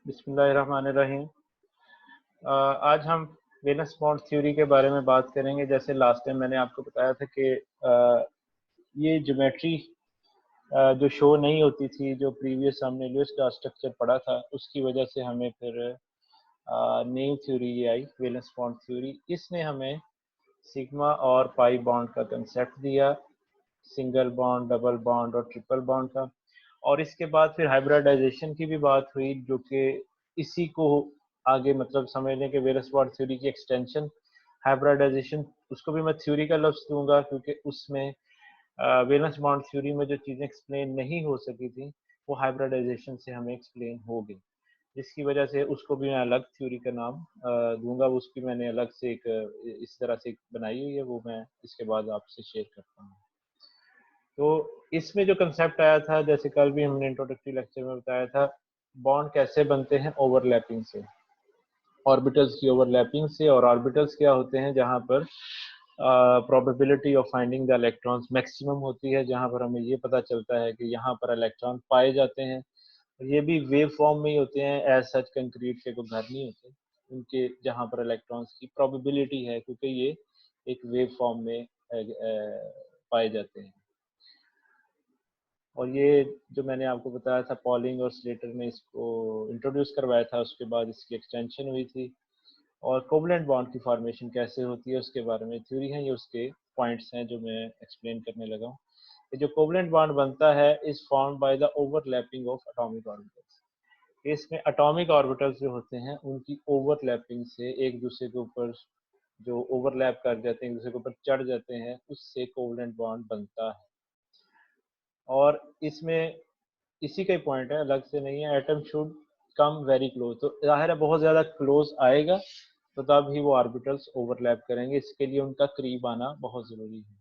बिस्मिल्लाहिर्रहमानिर्रहीम। आज हम वेनस बॉन्ड थ्योरी के बारे में बात करेंगे। जैसे लास्ट टाइम मैंने आपको बताया था कि ये ज्योमेट्री जो शो नहीं होती थी, जो प्रीवियस हमने लुईस का स्ट्रक्चर पढ़ा था, उसकी वजह से हमें फिर न्यू थ्योरी ये आई, वेनस बॉन्ड थ्योरी। इसने हमें सिग्मा और पाई बॉन्ड का कंसेप्ट दिया, सिंगल बॉन्ड, डबल बॉन्ड और ट्रिपल बॉन्ड का। और इसके बाद फिर हाइब्रिडाइजेशन की भी बात हुई, जो कि इसी को आगे मतलब समझने के वेनस बॉन्ड थ्योरी की एक्सटेंशन हाइब्रिडाइजेशन। उसको भी मैं थ्योरी का लफ्ज दूंगा, क्योंकि उसमें वेनस बॉन्ड थ्योरी में जो चीज़ें एक्सप्लेन नहीं हो सकी थी, वो हाइब्रिडाइजेशन से हमें एक्सप्लेन हो गई, जिसकी वजह से उसको भी मैं अलग थ्योरी का नाम दूंगा। उसकी मैंने अलग से एक इस तरह से बनाई हुई है, वो मैं इसके बाद आपसे शेयर करता हूँ। तो इसमें जो कंसेप्ट आया था, जैसे कल भी हमने इंट्रोडक्टरी लेक्चर में बताया था, बॉन्ड कैसे बनते हैं, ओवरलैपिंग से, ऑर्बिटल्स की ओवरलैपिंग से। और ऑर्बिटल्स क्या होते हैं, जहाँ पर probability of finding the electrons maximum होती है, जहाँ पर हमें ये पता चलता है कि यहाँ पर इलेक्ट्रॉन पाए जाते हैं। ये भी वेव फॉर्म में ही होते हैं, एज सच कंक्रीट के कोई घर नहीं होते उनके, जहाँ पर इलेक्ट्रॉन्स की प्रोबेबिलिटी है, क्योंकि ये एक वेव फॉर्म में पाए जाते हैं। और ये जो मैंने आपको बताया था, पॉलिंग और स्लेटर ने इसको इंट्रोड्यूस करवाया था, उसके बाद इसकी एक्सटेंशन हुई थी। और कोवलेंट बॉन्ड की फॉर्मेशन कैसे होती है उसके बारे में थ्योरी है, ये उसके पॉइंट्स हैं जो मैं एक्सप्लेन करने लगा हूँ। ये जो कोवलेंट बॉन्ड बनता है is formed by the overlapping of atomic orbitals. इसमें एटॉमिक ऑर्बिटल्स जो होते हैं उनकी ओवरलैपिंग से, एक दूसरे के ऊपर जो ओवरलैप कर जाते हैं, एक दूसरे के ऊपर चढ़ जाते हैं, उससे कोवलेंट बॉन्ड बनता है। और इसमें इसी का ही पॉइंट है, अलग से नहीं है। Atom should come very close, तो जाहिर है बहुत ज़्यादा क्लोज आएगा तो तब ही वो ऑर्बिटल्स ओवरलैप करेंगे, इसके लिए उनका करीब आना बहुत ज़रूरी है।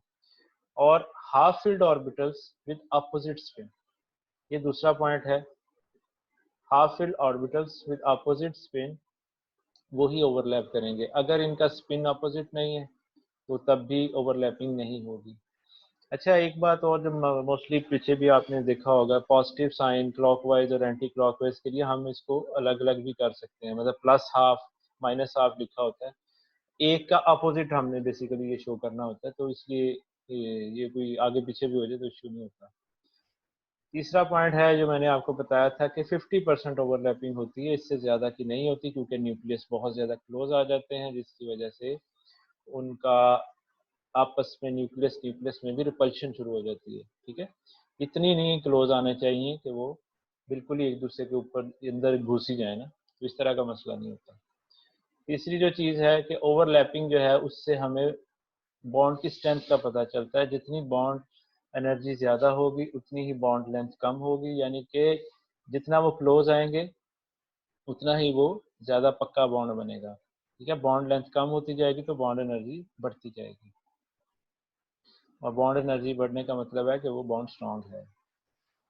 और half field orbitals with opposite spin, ये दूसरा पॉइंट है। Half field orbitals with opposite spin वो ही ओवरलैप करेंगे, अगर इनका स्पिन अपोजिट नहीं है तो तब भी ओवरलैपिंग नहीं होगी। अच्छा, एक बात और, जो मोस्टली पीछे भी आपने देखा होगा, पॉजिटिव साइन क्लॉकवाइज और एंटी क्लॉकवाइज के लिए हम इसको अलग अलग भी कर सकते हैं, मतलब प्लस हाफ माइनस हाफ लिखा होता है, एक का अपोजिट हमने बेसिकली ये शो करना होता है, तो इसलिए ये कोई आगे पीछे भी हो जाए तो इश्यू नहीं होता। तीसरा पॉइंट है जो मैंने आपको बताया था कि 50% ओवरलैपिंग होती है, इससे ज़्यादा की नहीं होती, क्योंकि न्यूक्लियस बहुत ज़्यादा क्लोज आ जाते हैं, जिसकी वजह से उनका आपस में न्यूक्लियस न्यूक्लियस में भी रिपल्शन शुरू हो जाती है। ठीक है, इतनी नहीं क्लोज आने चाहिए कि वो बिल्कुल ही एक दूसरे के ऊपर अंदर घुस ही जाए ना, तो इस तरह का मसला नहीं होता। तीसरी जो चीज़ है कि ओवरलैपिंग जो है, उससे हमें बॉन्ड की स्ट्रेंथ का पता चलता है। जितनी बॉन्ड एनर्जी ज़्यादा होगी उतनी ही बॉन्ड लेंथ कम होगी, यानी कि जितना वो क्लोज आएंगे उतना ही वो ज़्यादा पक्का बॉन्ड बनेगा। ठीक है, बॉन्ड लेंथ कम होती जाएगी तो बॉन्ड एनर्जी बढ़ती जाएगी, और बॉन्ड एनर्जी बढ़ने का मतलब है कि वो बॉन्ड स्ट्रांग है।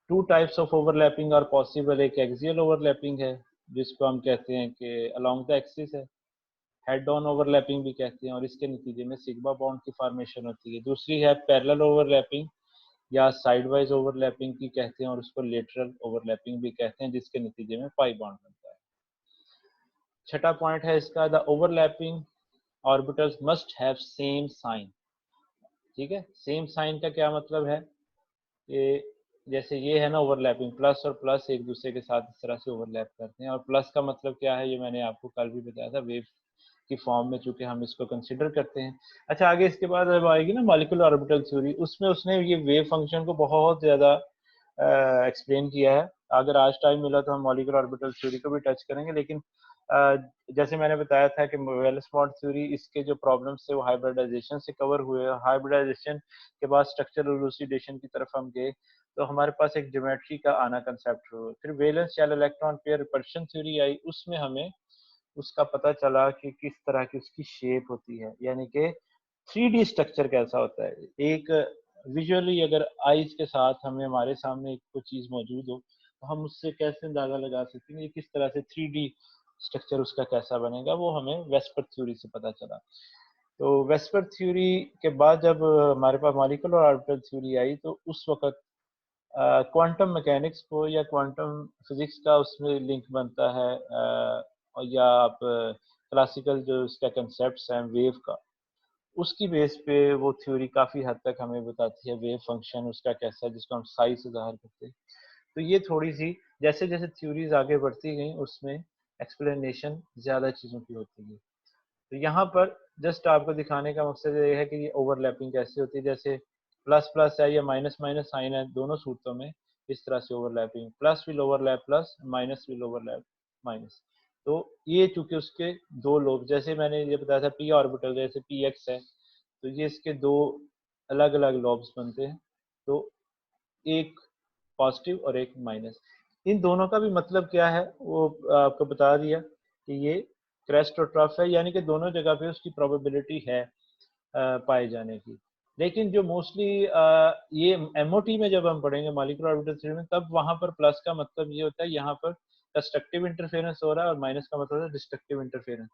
Two types of overlapping are possible. एक एक्सियल ओवरलैपिंग है, जिसको हम कहते हैं कि अलोंग द एक्सिस है, हेड ऑन ओवरलैपिंग भी कहते हैं, और इसके नतीजे में सिग्मा बॉन्ड की फॉर्मेशन होती है। दूसरी है पैरेलल ओवरलैपिंग या साइड वाइज ओवरलैपिंग की कहते हैं, और उसको लेटरल ओवरलैपिंग भी कहते हैं, जिसके नतीजे में पाई बॉन्ड बनता है। छठा पॉइंट है इसका, the overlapping orbitals must have same sign. ठीक है, सेम साइन का क्या मतलब है, ये जैसे ये है ना ओवरलैपिंग, प्लस और प्लस एक दूसरे के साथ इस तरह से ओवरलैप करते हैं। और प्लस का मतलब क्या है, ये मैंने आपको कल भी बताया था, वेव की फॉर्म में चूंकि हम इसको कंसिडर करते हैं। अच्छा, आगे इसके बाद जब आएगी ना मॉलिक्यूलर ऑर्बिटल थ्योरी, उसमें उसने ये वेव फंक्शन को बहुत ज़्यादा एक्सप्लेन किया है। अगर आज टाइम मिला तो हम मॉलिक्यूलर ऑर्बिटल थ्योरी को भी टच करेंगे, लेकिन जैसे मैंने बताया था कि वेल्स बॉन्ड थ्योरी, इसके जो प्रॉब्लम्स थे वो हाइब्रिडाइजेशन से कवर हुए। हाइब्रिडाइजेशन के बाद स्ट्रक्चरल इलूसिडेशन की तरफ हम गए, तो हमारे पास एक ज्योमेट्री का आना कंसेप्ट हुआ। फिर valence shell electron pair repulsion theory आई, उसमें हमें उसका पता चला कि किस तरह की उसकी शेप होती है, यानी कि 3D स्ट्रक्चर कैसा होता है। एक विजुअली अगर आईज के साथ हमें हमारे सामने कोई चीज़ मौजूद हो, तो हम उससे कैसे अंदाज़ा लगा सकते हैं किस तरह से 3D स्ट्रक्चर उसका कैसा बनेगा, वो हमें वेस्पर थ्योरी से पता चला। तो वेस्पर थ्योरी के बाद जब हमारे पास मॉलिक्यूलर ऑर्बिटल थ्योरी आई, तो उस वक्त क्वांटम मैकेनिक्स को या क्वांटम फिजिक्स का उसमें लिंक बनता है, और या आप क्लासिकल जो इसका कंसेप्ट है वेव का, उसकी बेस पे वो थ्योरी काफ़ी हद तक हमें बताती है वेव फंक्शन उसका कैसा है, जिसको हम साई से ज़ाहिर करते हैं। तो ये थोड़ी-सी जैसे जैसे थ्योरीज आगे बढ़ती गई उसमें एक्सप्लेनेशन ज़्यादा चीज़ों की होती गई। तो यहाँ पर जस्ट आपको दिखाने का मकसद ये है कि ये ओवरलैपिंग कैसे होती है, जैसे प्लस प्लस है या माइनस माइनस साइन है, दोनों सूत्रों में इस तरह से overlapping, plus will overlap plus, minus will overlap minus. तो ये चूंकि उसके दो लोब, जैसे मैंने ये बताया था पी ऑर्बिटल जैसे पी एक्स है, तो ये इसके दो अलग अलग लॉब्स बनते हैं, तो एक पॉजिटिव और एक माइनस। इन दोनों का भी मतलब क्या है वो आपको बता दिया कि ये क्रेस्ट और ट्रफ है, यानी कि दोनों जगह पे उसकी प्रोबेबिलिटी है पाए जाने की। लेकिन जो मोस्टली ये एमओटी में जब हम पढ़ेंगे मॉलिक्यूलर ऑर्बिटल थ्योरी में, तब वहां पर प्लस का मतलब ये होता है यहाँ पर कंस्ट्रक्टिव इंटरफेरेंस हो रहा है और माइनस का मतलब है डिस्ट्रक्टिव इंटरफेरेंस।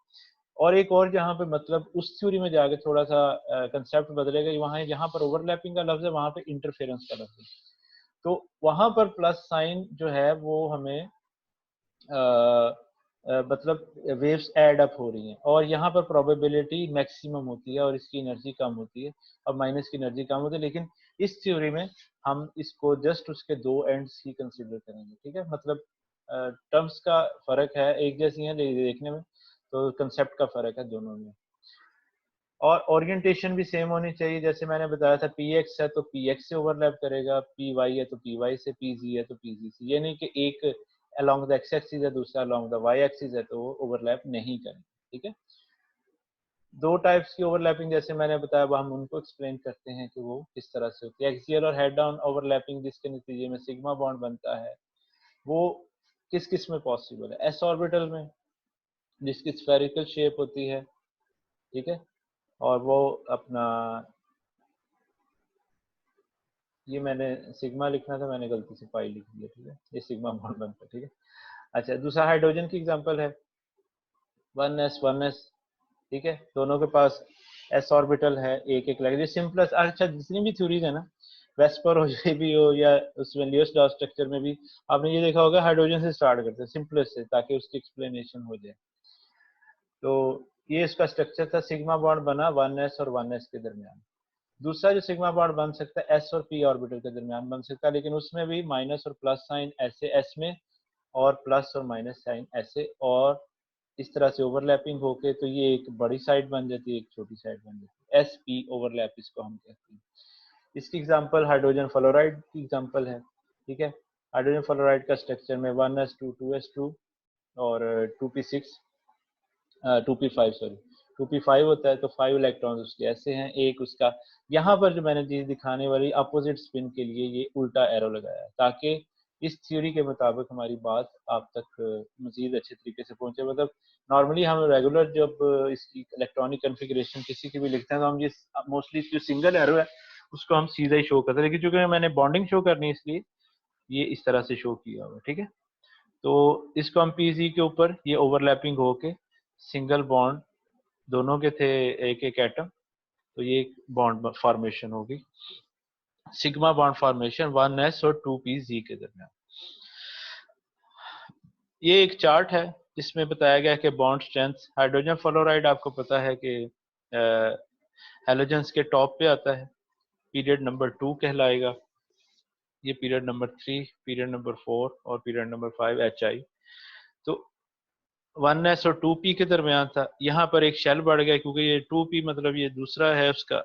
और एक और जहाँ पे मतलब उस थ्योरी में जाके थोड़ा सा कंसेप्ट बदलेगा, वहाँ यहाँ पर ओवरलैपिंग का लफ्ज है, वहाँ पे इंटरफेरेंस का लफ्ज है। तो वहां पर प्लस साइन जो है वो हमें मतलब वेव्स ऐड अप हो रही हैं, और यहाँ पर प्रोबेबिलिटी मैक्सिमम होती है और इसकी एनर्जी कम होती है, और माइनस की एनर्जी कम होती है। लेकिन इस थ्योरी में हम इसको जस्ट उसके दो एंड्स ही कंसीडर करेंगे, ठीक है, मतलब टर्म्स का फर्क है, एक जैसी है देखने में, तो कंसेप्ट का फर्क है दोनों में। और ओरिएंटेशन भी सेम होनी चाहिए, जैसे मैंने बताया था पी एक्स है तो पी एक्स से ओवरलैप करेगा, पी वाई है तो पी वाई से, पी जी है तो पी जी से। ये नहीं कि एक अलोंग द एक्स एक्सिस है दूसरा अलोंग द वाई एक्सिस है तो वो ओवरलैप नहीं करेंगे, ठीक है। दो टाइप्स की ओवरलैपिंग जैसे मैंने बताया, वो हम उनको एक्सप्लेन करते हैं कि वो किस तरह से होती है। एक्सियल और हेड डाउन ओवरलैपिंग जिसके नतीजे में सिग्मा बॉन्ड बनता है, वो किस किस में पॉसिबल है? एस ऑर्बिटल में, जिसकी स्फेरिकल शेप होती है, ठीक है, और वो अपना, ये मैंने सिग्मा लिखना था, मैंने गलती से पाई लिख दिया, ठीक है, ये सिग्मा बॉन्ड बनता है, ठीक है। अच्छा, दूसरा हाइड्रोजन की एग्जांपल है 1s 1s, ठीक है, दोनों के पास एस ऑर्बिटल है, एक एक लगे सिंपलेस्ट। अच्छा, जितनी भी थ्योरीज है ना, वेस्पर हो जो भी हो या उसमें लियोस डॉट स्ट्रक्चर में भी आपने ये देखा होगा, हाइड्रोजन से स्टार्ट करते हैं सिंपलेस्ट से, ताकि उसकी एक्सप्लेनेशन हो जाए। तो ये इसका स्ट्रक्चर था, सिग्मा बॉन्ड बना 1s और 1s के दरमियान। दूसरा जो सिग्मा बॉन्ड बन सकता है एस और पी ऑर्बिटल के दरमियान बन सकता है, लेकिन उसमें भी माइनस और प्लस साइन ऐसे एस में, और प्लस और माइनस साइन ऐसे, और इस तरह से ओवरलैपिंग होके तो ये एक बड़ी साइड बन जाती है, एक छोटी साइड बन जाती है, एस पी ओवरलैप इसको हम कहते हैं। इसकी एग्जांपल हाइड्रोजन फ्लोराइड की एग्जांपल है, ठीक है। हाइड्रोजन फ्लोराइड का स्ट्रक्चर में 1s2 2s2 और 2p6 2p5 सॉरी 2p5 होता है, तो 5 इलेक्ट्रॉन्स उसके ऐसे हैं, एक उसका यहाँ पर जो मैंने चीज दिखाने वाली अपोजिट स्पिन के लिए ये उल्टा एरो लगाया है, ताकि इस थ्योरी के मुताबिक हमारी बात आप तक मजीद अच्छे तरीके से पहुंचे। मतलब नॉर्मली हम रेगुलर जब इसकी इलेक्ट्रॉनिक कन्फिग्रेशन किसी की भी लिखते हैं, तो हम ये मोस्टली जो सिंगल एरो है उसको हम सीधा ही शो करते हैं, लेकिन चूंकि मैंने बॉन्डिंग शो करनी है इसलिए ये इस तरह से शो किया हुआ, ठीक है। तो इसको हम पीजी के ऊपर ये ओवरलैपिंग होके सिंगल बॉन्ड दोनों के थे, एक एक एटम, तो ये एक बॉन्ड फॉर्मेशन होगी, सिग्मा बॉन्ड फॉर्मेशन 1s और 2p के दरमियान। ये एक चार्ट है जिसमें बताया गया कि बॉन्ड स्ट्रेंथ, हाइड्रोजन फ्लोराइड आपको पता है कि हैलोजेंस के टॉप पे आता है, पीरियड नंबर 2 कहलाएगा, ये पीरियड नंबर 3, पीरियड नंबर 4 और पीरियड नंबर 5 HI। तो 1s और 2p के दरमियान था, यहाँ पर एक शेल बढ़ गया क्योंकि ये 2p मतलब ये दूसरा है उसका,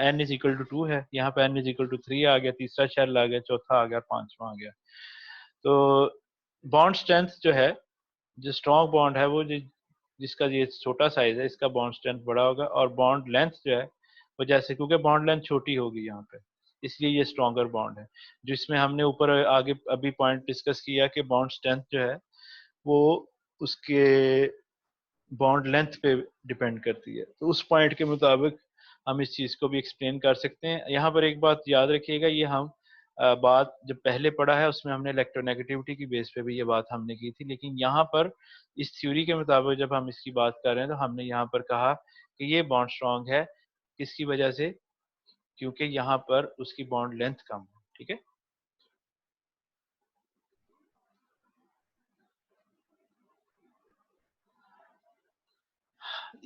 n इज इक्वल टू 2 है, यहाँ पे n इज इक्वल टू 3 आ गया, तीसरा शेल आ गया, चौथा आ गया, पांचवा आ गया। तो बॉन्ड स्ट्रेंथ जो है, जो स्ट्रॉन्ग बॉन्ड है वो जिसका ये छोटा साइज है, इसका बॉन्ड स्ट्रेंथ बड़ा होगा, और बॉन्ड लेंथ जो है वो जैसे, क्योंकि बॉन्ड लेंथ छोटी होगी यहाँ पे, इसलिए ये स्ट्रॉन्गर बॉन्ड है। जिसमें हमने ऊपर आगे अभी पॉइंट डिस्कस किया कि बॉन्ड स्ट्रेंथ जो है वो उसके बॉन्ड लेंथ पे डिपेंड करती है, तो उस पॉइंट के मुताबिक हम इस चीज़ को भी एक्सप्लेन कर सकते हैं। यहाँ पर एक बात याद रखिएगा, ये हम बात जब पहले पढ़ा है उसमें हमने इलेक्ट्रोनेगेटिविटी की बेस पे भी ये बात हमने की थी, लेकिन यहाँ पर इस थ्योरी के मुताबिक जब हम इसकी बात कर रहे हैं तो हमने यहाँ पर कहा कि ये बॉन्ड स्ट्रॉन्ग है, किसकी वजह से, क्योंकि यहाँ पर उसकी बॉन्ड लेंथ कम है, ठीक है।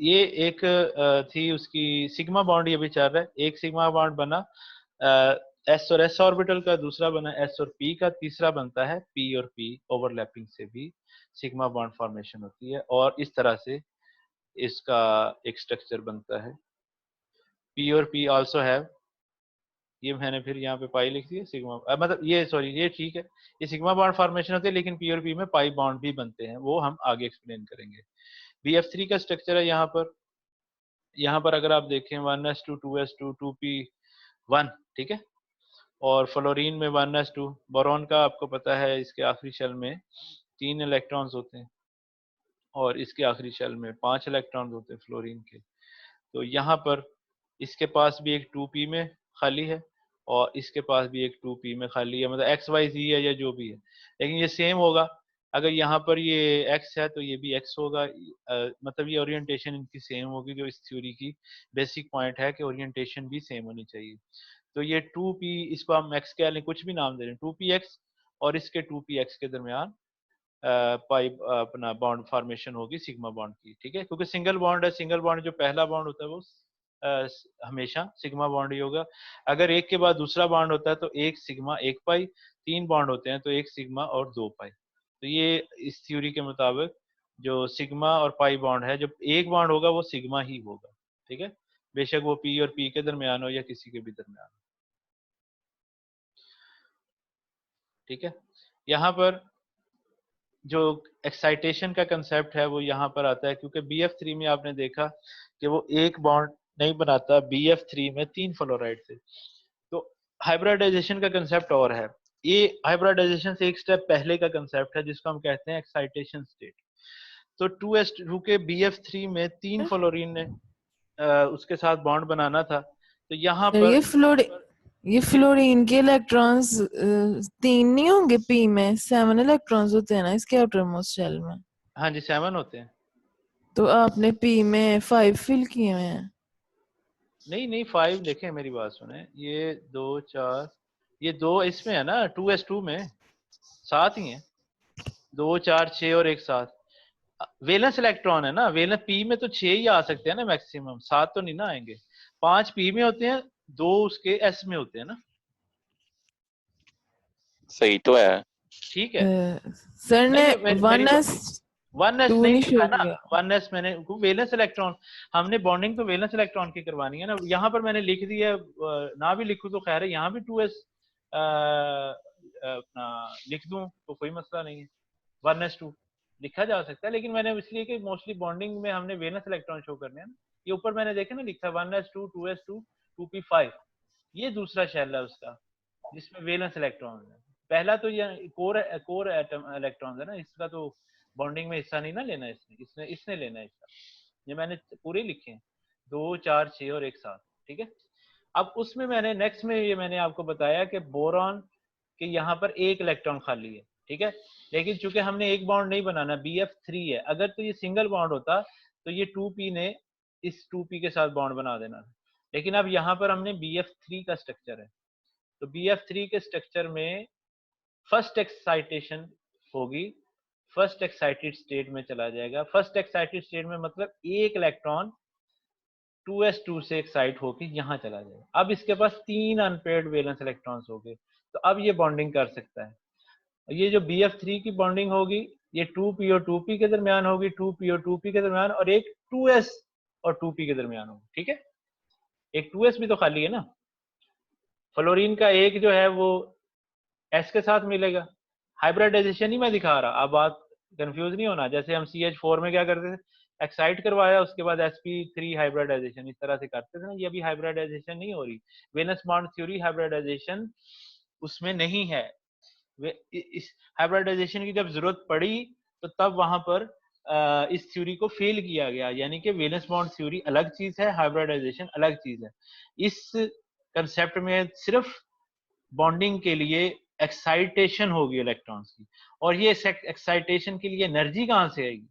ये एक थी उसकी सिग्मा बॉन्ड, ये भी चल रहा है, एक सिग्मा बॉन्ड बना एस और एस ऑर्बिटल का, दूसरा बना एस और पी का, तीसरा बनता है पी और पी ओवरलैपिंग से भी सिग्मा बॉन्ड फॉर्मेशन होती है, और इस तरह से इसका एक स्ट्रक्चर बनता है। पी और पी आल्सो हैव, ये मैंने फिर यहाँ पे पाई लिख दी है सिग्मा, मतलब ये सॉरी ये ठीक है, ये सिग्मा बॉन्ड फॉर्मेशन होती है, लेकिन पी और पी में पाई बॉन्ड भी बनते हैं, वो हम आगे एक्सप्लेन करेंगे। BF3 का स्ट्रक्चर है यहाँ पर, अगर आप देखें 1s2 2s2 2p1, ठीक है, और फ्लोरीन में 1s2, बोरॉन का आपको पता है इसके आखिरी शेल में 3 इलेक्ट्रॉन्स होते हैं और इसके आखिरी शेल में 5 इलेक्ट्रॉन्स होते हैं फ्लोरीन के। तो यहाँ पर इसके पास भी एक 2p में खाली है और इसके पास भी एक 2p में खाली है, मतलब XYZ है या जो भी है, लेकिन ये सेम होगा। अगर यहाँ पर ये x है तो ये भी x होगा, मतलब ये ओरिएंटेशन इनकी सेम होगी, जो इस थ्योरी की बेसिक पॉइंट है कि ओरिएंटेशन भी सेम होनी चाहिए। तो ये 2p, इसको हम x कह लें, कुछ भी नाम दे रहे हैं, 2px और इसके 2px के दरमियान पाइप अपना बॉन्ड फॉर्मेशन होगी सिग्मा बॉन्ड की, ठीक है, क्योंकि सिंगल बॉन्ड है, सिंगल बॉन्ड जो पहला बॉन्ड होता है वो हमेशा सिग्मा बॉन्ड ही होगा। अगर एक के बाद दूसरा बॉन्ड होता है तो एक सिग्मा एक पाई, तीन बॉन्ड होते हैं तो एक सिग्मा और दो पाई। तो ये इस थ्योरी के मुताबिक जो सिग्मा और पाई बॉन्ड है, जब एक बॉन्ड होगा वो सिग्मा ही होगा, ठीक है, बेशक वो पी और पी के दरमियान हो या किसी के भी दरमियान हो, ठीक है। यहाँ पर जो एक्साइटेशन का कंसेप्ट है वो यहाँ पर आता है, क्योंकि BF3 में आपने देखा कि वो एक बॉन्ड नहीं बनाता, BF3 में 3 फ्लोराइड थे। तो हाइब्रिडाइजेशन का कंसेप्ट और है, ये हाइब्रिडाइजेशन से एक स्टेप पहले का कंसेप्ट है जिसको हम कहते हैं एक्साइटेशन स्टेट। तो 2s2 के BF3 में 3 फ्लोरीन ने उसके साथ बॉन्ड बनाना था, तो यहाँ सर पर ये फ्लोरीन के इलेक्ट्रॉन्स 3 नहीं होंगे, पी में 7 इलेक्ट्रॉन्स होते हैं ना इसके आउटर मोस्ट शेल में। हाँ जी 7 होते हैं। तो आपने पी में 5 फिल किए हुए हैं। नहीं नहीं 5, देखें मेरी बात सुने, ये 2 4, ये 2 इसमें है ना 2s2 में, 7 ही है, 2 4 6 और एक 7। वेलेंस इलेक्ट्रॉन है ना, वेलेंस पी में तो 6 ही आ सकते हैं ना मैक्सिमम, 7 तो नहीं ना आएंगे। 5 पी में होते हैं, 2 उसके एस में होते हैं ना, सही तो है। ठीक है। सर ने नहीं मेरी 1s 1s 2 नहीं नहीं शो लिखा ना, किया। 1s मैंने वेलेंस इलेक्ट्रॉन, हमने बॉन्डिंग तो वेलेंस इलेक्ट्रॉन की करवानी है ना, यहाँ पर मैंने लिख दिया, ना भी लिखूं तो खैर है, यहाँ भी 2s अपना लिख दूं तो कोई मसला नहीं है, 1s2 लिखा जा सकता है, लेकिन मैंने इसलिए कि मोस्टली बॉन्डिंग में हमने वेलेंस इलेक्ट्रॉन शो करने हैं ना। ये ऊपर मैंने देखा ना लिखा 1s2 2s2 2p5, ये दूसरा शेल है उसका जिसमें वेलेंस इलेक्ट्रॉन है। पहला तो ये कोर एटम इलेक्ट्रॉन है ना, इसका तो बॉन्डिंग में हिस्सा नहीं ना लेना, इसने इसने लेना है हिस्सा। ये मैंने पूरे लिखे हैं, 2 4 6 और एक 7, ठीक है। अब उसमें मैंने नेक्स्ट में ये मैंने आपको बताया कि बोरॉन के यहाँ पर एक इलेक्ट्रॉन खाली है, ठीक है, लेकिन चूंकि हमने एक बॉन्ड नहीं बनाना, BF3 है, अगर तो ये सिंगल बॉन्ड होता तो ये 2p ने इस 2p के साथ बॉन्ड बना देना था, लेकिन अब यहाँ पर हमने BF3 का स्ट्रक्चर है, तो BF3 के स्ट्रक्चर में फर्स्ट एक्साइटेशन होगी, फर्स्ट एक्साइटेड स्टेट में चला जाएगा। फर्स्ट एक्साइटेड स्टेट में मतलब एक इलेक्ट्रॉन 2s2 से एक्साइट होकर यहाँ चला जाएगा। अब इसके पास 3 अनपेयर्ड वैलेंस इलेक्ट्रॉन्स हो गए, तो अब ये बॉन्डिंग कर सकता है। ये जो BF3 की बॉन्डिंग होगी ये 2p और 2p के दरमियान होगी, 2p और 2p के दरमियान, और एक 2s और 2p के दरमियान होगी, ठीक है। एक 2s भी तो खाली है ना, फ्लोरीन का एक जो है वो s के साथ मिलेगा। हाइब्रिडाइजेशन ही मैं दिखा रहा, अब बात कंफ्यूज नहीं होना, जैसे हम CH4 में क्या करते थे, एक्साइट करवाया उसके बाद sp3 हाइब्रिडाइजेशन इस तरह से करते थे ना, ये अभी हाइब्रिडाइजेशन नहीं हो रही। वेलेंस बॉन्ड थ्योरी हाइब्रिडाइजेशन उसमें नहीं है, इस हाइब्रिडाइजेशन की जब जरूरत पड़ी तो तब वहां पर इस थ्योरी को फेल किया गया, यानी कि वेलेंस बॉन्ड थ्योरी अलग चीज है, हाइब्रिडाइजेशन अलग चीज है। इस कंसेप्ट में सिर्फ बॉन्डिंग के लिए एक्साइटेशन होगी इलेक्ट्रॉन्स की, और ये एक्साइटेशन के लिए एनर्जी कहाँ से आएगी,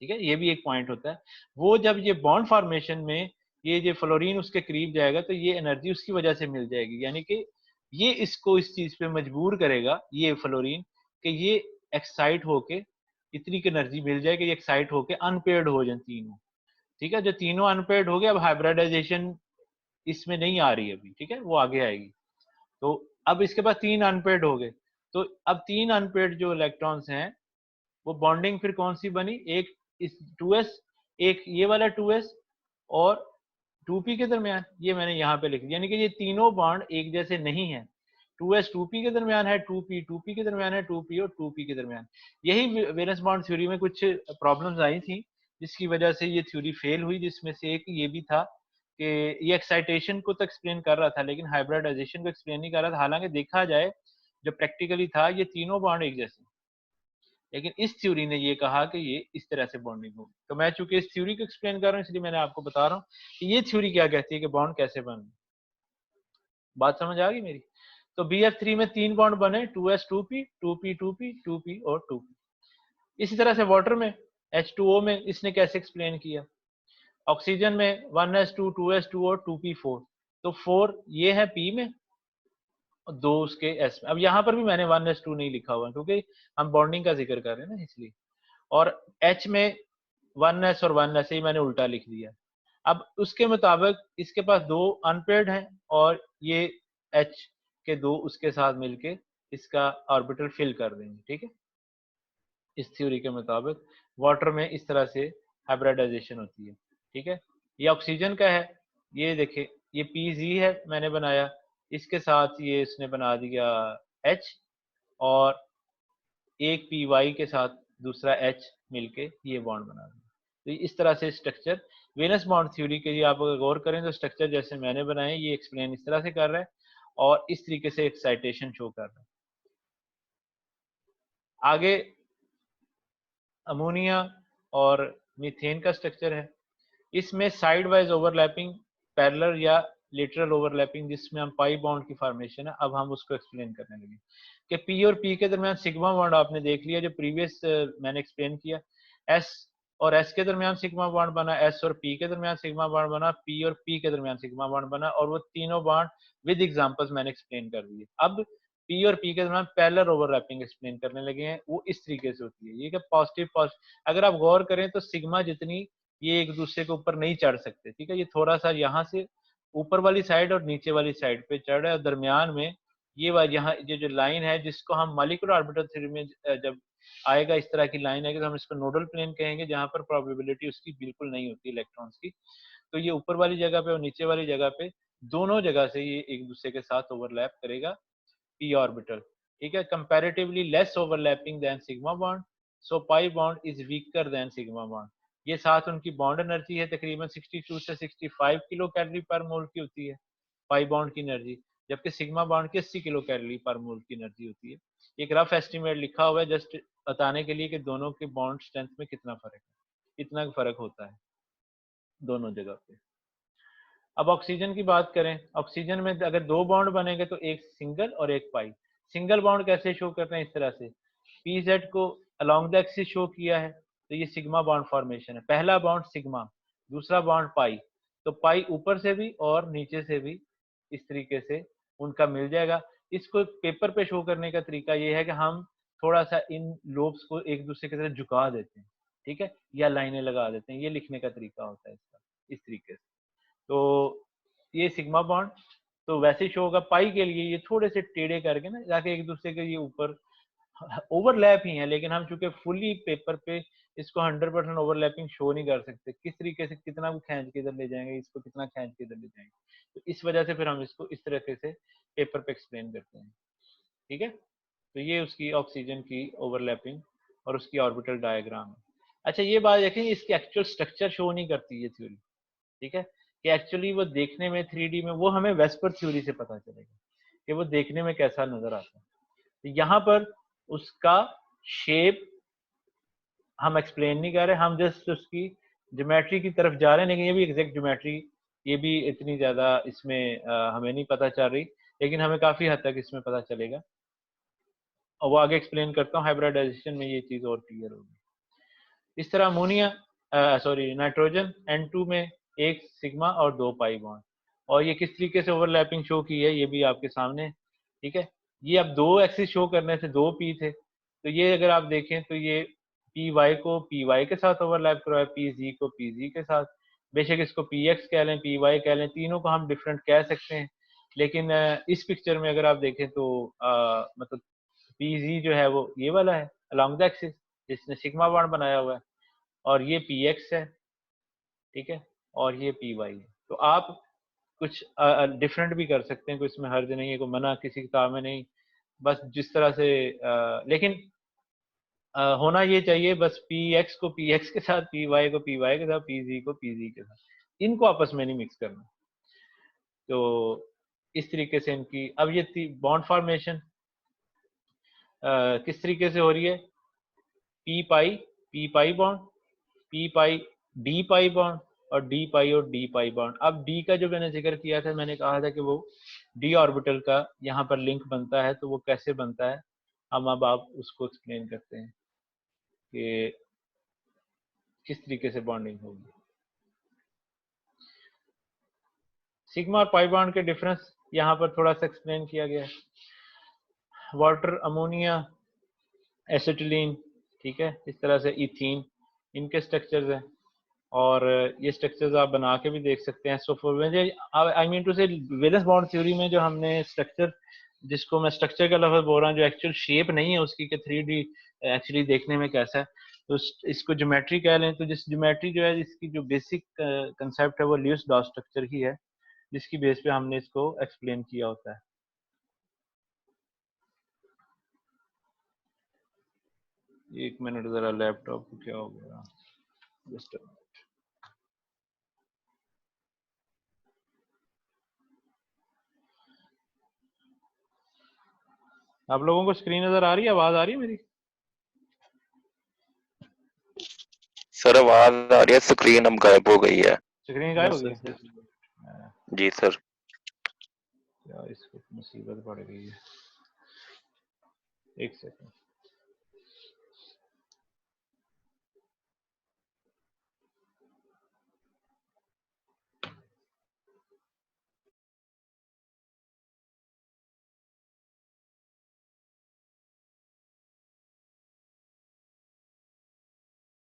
ठीक है, ये भी एक पॉइंट होता है। वो जब ये बॉन्ड फॉर्मेशन में ये जो फ्लोरीन उसके करीब जाएगा तो ये एनर्जी उसकी वजह से मिल जाएगी, यानी कि ये इसको इस चीज पे मजबूर करेगा ये फ्लोरीन कि ये एक्साइट होके इतनी की एनर्जी मिल जाए कि ये एक्साइट होके अनपेयर्ड हो जाए तीनों। ठीक है, जो तीनों अनपेयर्ड हो गए, अब हाइब्रिडाइजेशन इसमें नहीं आ रही अभी, ठीक है, वो आगे आएगी। तो अब इसके पास 3 अनपेयर्ड हो गए, तो अब 3 अनपेयर्ड जो इलेक्ट्रॉन्स हैं वो बॉन्डिंग फिर कौन सी बनी, एक इस 2s, एक ये वाला 2s और 2p के दरमियान, ये मैंने यहाँ पे लिख दिया, यानी कि ये तीनों बॉन्ड एक जैसे नहीं है। 2s 2p के दरमियान है, 2p 2p के दरमियान है, 2p और 2p के दरमियान। यही वैलेंस बॉन्ड थ्योरी में कुछ प्रॉब्लम्स आई थी जिसकी वजह से ये थ्योरी फेल हुई, जिसमें से एक ये भी था कि ये एक्साइटेशन को तो एक्सप्लेन कर रहा था लेकिन हाइब्रिडाइजेशन को एक्सप्लेन नहीं कर रहा था। हालांकि देखा जाए जो प्रैक्टिकली था ये तीनों बॉन्ड एक जैसे, लेकिन इस थ्योरी ने ये कहा कि ये इस तरह से बॉन्डिंग होगी। तो मैं चूंकि इस थ्योरी को एक्सप्लेन कर रहा हूँ इसलिए मैंने आपको बता रहा हूँ कि ये थ्योरी क्या कहती है कि बॉन्ड कैसे बने। बात समझ आ गई मेरी? तो BF3 में 3 बॉन्ड बने, 2s 2p 2p 2p 2p और 2p। इसी तरह से वाटर में H2O में इसने कैसे एक्सप्लेन किया, ऑक्सीजन में 1s2 2s2 और 2p4, तो 4 ये है P में और 2 उसके S में। अब यहाँ पर भी मैंने 1s2 नहीं लिखा हुआ क्योंकि हम बॉन्डिंग का जिक्र कर रहे हैं ना इसलिए, और H में 1s और 1s ही मैंने उल्टा लिख दिया। अब उसके मुताबिक इसके पास 2 अनपेयर्ड हैं और ये H के 2 उसके साथ मिलके इसका ऑर्बिटल फिल कर देंगे, ठीक है। इस थ्योरी के मुताबिक वाटर में इस तरह से हाइब्रिडाइजेशन होती है, ठीक है। ये ऑक्सीजन का है, ये देखे ये Pg है मैंने बनाया, इसके साथ ये इसने बना दिया H और एक Py के साथ दूसरा H मिलके ये बॉन्ड बना दिया। तो इस तरह से स्ट्रक्चर वेनस बॉन्ड थ्योरी के लिए आप अगर गौर करें तो स्ट्रक्चर जैसे मैंने बनाए ये एक्सप्लेन इस तरह से कर रहा है और इस तरीके से एक्साइटेशन शो कर रहा है। आगे अमोनिया और मीथेन का स्ट्रक्चर है, इसमें साइड वाइज ओवरलैपिंग, पैरेलल या लेटरल ओवरलैपिंग जिसमें हम पाई बॉन्ड की फॉर्मेशन है। अब हम उसको एक्सप्लेन करने लगे कि पी और पी के दरमियान सिग्मा बॉन्ड आपने देख लिया जो प्रीवियस मैंने एक्सप्लेन किया, एस और एस के दरमियान सिग्मा बॉन्ड बना, एस और पी के दरमियान सिग्मा बॉन्ड बना, पी और पी के दरमियान सिग्मा बॉन्ड बना, और वो तीनों बॉन्ड विद एग्जांपल्स मैंने एक्सप्लेन कर दिए। अब पी और पी के दरमियान पैरेलल ओवरलैपिंग एक्सप्लेन करने लगे हैं, वो इस तरीके से होती है ये कि पॉजिटिव पॉजिटिव, अगर आप गौर करें तो सिग्मा जितनी ये एक दूसरे के ऊपर नहीं चढ़ सकते, ठीक है, ये थोड़ा सा यहाँ से ऊपर वाली साइड और नीचे वाली साइड पे चढ़ रहा है, और दरमियान में ये यहाँ ये जो लाइन है जिसको हम मॉलिक्यूलर ऑर्बिटल थ्योरी में जब आएगा इस तरह की लाइन आएगी तो हम इसको नोडल प्लेन कहेंगे, जहां पर प्रोबेबिलिटी उसकी बिल्कुल नहीं होती इलेक्ट्रॉन्स की। तो ये ऊपर वाली जगह पे और नीचे वाली जगह पे दोनों जगह से ये एक दूसरे के साथ ओवरलैप करेगा p ऑर्बिटल, ठीक है। Comparatively less overlapping then sigma bond, so pi bond is weaker then sigma bond. ये साथ उनकी बॉन्ड एनर्जी है तकरीबन 62 से 65 किलो कैलोरी पर मोल की होती है पाई बॉन्ड की एनर्जी, जबकि सिग्मा बॉन्ड की 80 किलो कैलोरी पर मोल की एनर्जी होती है। एक रफ एस्टिमेट लिखा हुआ है जस्ट बताने के लिए कि दोनों के बॉन्ड स्ट्रेंथ में कितना फर्क है, इतना फर्क होता है दोनों जगह पे। अब ऑक्सीजन की बात करें, ऑक्सीजन में अगर 2 बॉन्ड बनेंगे तो एक सिंगल और एक पाई। सिंगल बॉन्ड कैसे शो करते हैं, इस तरह से PZ को अलोंग द एक्सिस शो किया है तो ये सिग्मा बॉन्ड फॉर्मेशन है, पहला बॉन्ड सिग्मा, दूसरा बॉन्ड पाई, तो पाई ऊपर से भी और नीचे से भी इस तरीके से उनका मिल जाएगा। इसको पेपर पे शो करने का तरीका ये है कि हम थोड़ा सा इन लोब्स को एक दूसरे की तरफ झुका देते हैं, ठीक है, या लाइनें लगा देते हैं, ये लिखने का तरीका होता है इसका इस तरीके से। तो ये सिग्मा बॉन्ड तो वैसे ही शो होगा, पाई के लिए ये थोड़े से टेढ़े करके ना जाके एक दूसरे के ये ऊपर ओवरलैप ही है, लेकिन हम चूंकि फुली पेपर पे इसको 100% ओवरलैपिंग शो नहीं कर सकते, किस तरीके से कितना भी खींच के इधर ले जाएंगे, इसको कितना खींच के इधर ले जाएंगे, तो इस वजह से फिर हम इसको इस तरीके से पेपर पे एक्सप्लेन करते हैं, ठीक है। तो ये उसकी ऑक्सीजन की ओवरलैपिंग और उसकी ऑर्बिटल डायग्राम है। अच्छा ये बात देखें, इसकी एक्चुअल स्ट्रक्चर शो नहीं करती ये थ्योरी, ठीक है, कि एक्चुअली वो देखने में 3D में वो हमें वेस्पर थ्योरी से पता चलेगा कि वो देखने में कैसा नजर आता है। तो यहाँ पर उसका शेप हम एक्सप्लेन नहीं कर रहे, हम जस्ट उसकी ज्योमेट्री की तरफ जा रहे हैं, लेकिन ये भी एग्जैक्ट ज्योमेट्री ये भी इतनी ज्यादा इसमें हमें नहीं पता चल रही, लेकिन हमें काफी हद तक इसमें पता चलेगा और वो आगे एक्सप्लेन करता हूँ। हाइब्रिडाइजेशन में ये चीज और क्लियर होगी। इस तरह अमोनिया सॉरी नाइट्रोजन N2 में एक सिग्मा और 2 पाई बॉन्ड, और ये किस तरीके से ओवरलैपिंग शो की है ये भी आपके सामने, ठीक है। ये अब 2 एक्सिस शो करने से 2 P थे, तो ये अगर आप देखें तो ये PY को PY के साथ ओवरलैप करवाया, PZ को PZ के साथ, बेशक इसको पी एक्स कह लें, पी वाई कह लें, तीनों को हम डिफरेंट कह सकते हैं। लेकिन इस पिक्चर में अगर आप देखें तो मतलब पी जी जो है वो ये वाला है अलॉन्ग द एक्सिस, जिसने सिग्मा बॉन्ड बनाया हुआ है, और ये पी एक्स है, ठीक है, और ये पी वाई है। तो आप कुछ डिफरेंट भी कर सकते हैं, कोई इसमें हर्ज नहीं है, कोई मना किसी किताब में नहीं, बस जिस तरह से लेकिन होना ये चाहिए बस पी एक्स को पी एक्स के साथ, पी वाई को पी वाई के साथ, पी जी को पी जी के साथ, इनको आपस में नहीं मिक्स करना। तो इस तरीके से इनकी अब ये बॉन्ड फॉर्मेशन किस तरीके से हो रही है, पी पाई बॉन्ड, पी पाई डी पाई बॉन्ड, और डी पाई और डी पाई बॉन्ड। अब डी का जो मैंने जिक्र किया था, मैंने कहा था कि वो डी ऑर्बिटल का यहाँ पर लिंक बनता है, तो वो कैसे बनता है हम अब आप उसको एक्सप्लेन करते हैं कि किस तरीके से बॉन्डिंग होगी। सिग्मा और पाई बॉन्ड के डिफरेंस यहाँ पर थोड़ा सा एक्सप्लेन किया गया है। वाटर, अमोनिया, एसिटिलीन, ठीक है, इस तरह से इथीन, इनके स्ट्रक्चर्स हैं, और ये स्ट्रक्चर्स आप बना के भी देख सकते हैं। सो आई मीन टू से वैलेंस बॉन्ड थ्योरी में जो हमने स्ट्रक्चर, जिसको मैं स्ट्रक्चर का लफ्ज बोल रहा हूँ, जो एक्चुअल शेप नहीं है उसकी कि 3D एक्चुअली देखने में कैसा है, तो इसको ज्योमेट्री कह लें। तो जिस ज्योमेट्री जो है, इसकी जो बेसिक कंसेप्ट है वो ल्यूइस डॉट स्ट्रक्चर ही है, जिसकी बेस पे हमने इसको एक्सप्लेन किया होता है। एक मिनट जरा, लैपटॉप को क्या हो गया, जस्ट आप लोगों को स्क्रीन नजर आ रही है, आवाज आ रही है मेरी? सर आवाज आ रही है, स्क्रीन अब गायब हो गई है। स्क्रीन गायब हो गई है? जी सर। यार इसको मुसीबत पड़ गई है, एक सेकंड।